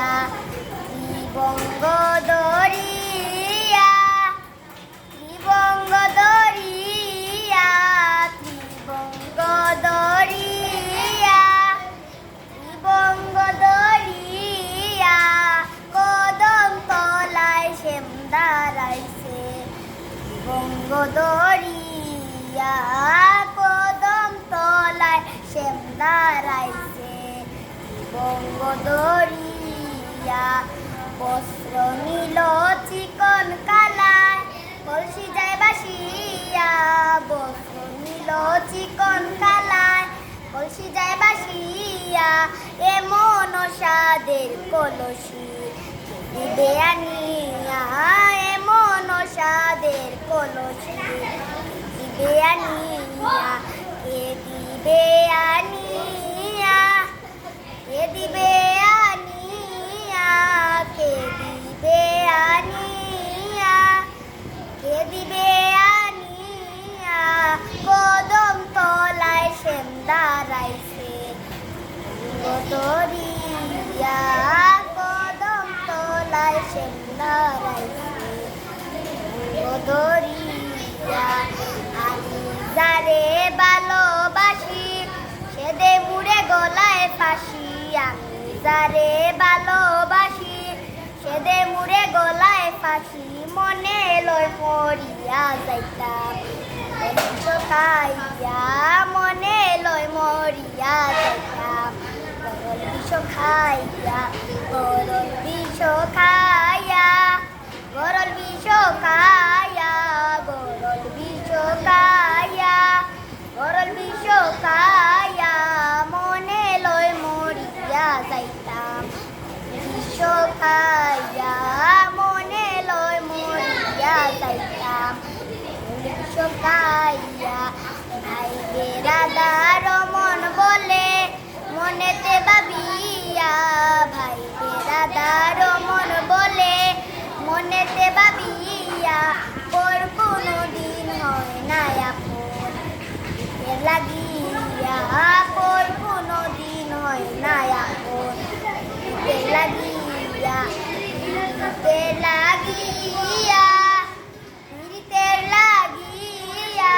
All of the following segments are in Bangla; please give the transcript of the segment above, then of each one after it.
দরিয়া ত্রিবঙ্গ দরিয়া ত্রিবঙ্গ দরিয়া ত্রিবঙ্গ দরিয়া ত্রিবঙ্গ দরিয়া কদম তলায় শ্যাম দাঁড়াইছে ত্রিবঙ্গ দরিয়া কদম তলায় শ্যাম দাঁড়াইছে ত্রিবঙ্গ দরিয়া বস্ত্র নীল চিকন কালায় কলসি যায় বাসিয়া বস্ত্র নীল চিকন কালায় কলসি যায় বাসিয়া এমন স্বাদের কলসি দিবে আনিয়া এমন স্বাদের কলসি দিবে আনিয়া কে দিবে আনিয়া কে দিবে আনিয়া কে দিবে আনিয়া কে দিবে আনিয়া কদম তলায় শ্যাম দাঁড়াইছে দরিয়া কদম তলায় শ্যাম দাঁড়াইছে দরিয়া আমি যারে ভালোবাসি সে দে মুড়ে গলায় ফাঁসি আমি যারে ভালোবাসি সে দে মুড়ে গলায় ফাঁসি মনে লয় মরিয়া যাইতাম বিষ খাইয়া মনে লয় মরিয়া যাইতাম গরল বিষ খাইয়া গরল বিষ খাইয়া গরল বিষ খাইয়া গরল বিষ খাইয়া গরল বিষ খাইয়া মনে লয় মরিয়া যাইতাম বিষ খাইয়া মনে লয় মরিয়া যাইতাম বিষ খাইয়া ভাই বেড়াদার মন বলে মনেতে ভাবিয়া ভাই বেড়াদার মন বলে মনেতে ভাবিয়া পর কোনো দিন হয় না আপন লাগিয়া পর কোনো দিন হয় না আপন লাগিয়া লাগিয়া পিড়িতে লাগিয়া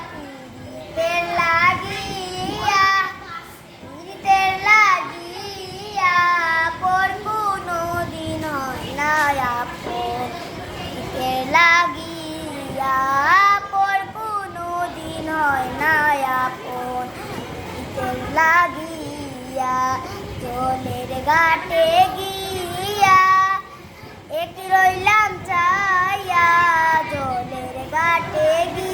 পিড়িতে লাগিয়া পিড়িতে লাগিয়া পর কোনো দিন হয় না আপন পিড়িতে লাগিয়া পর কোনো দিন হয় না আপন পিড়িতে লাগিয়া জলের ঘাটে গিয়া একই রইলাম চাইয়া জলের ঘাটে গিয়া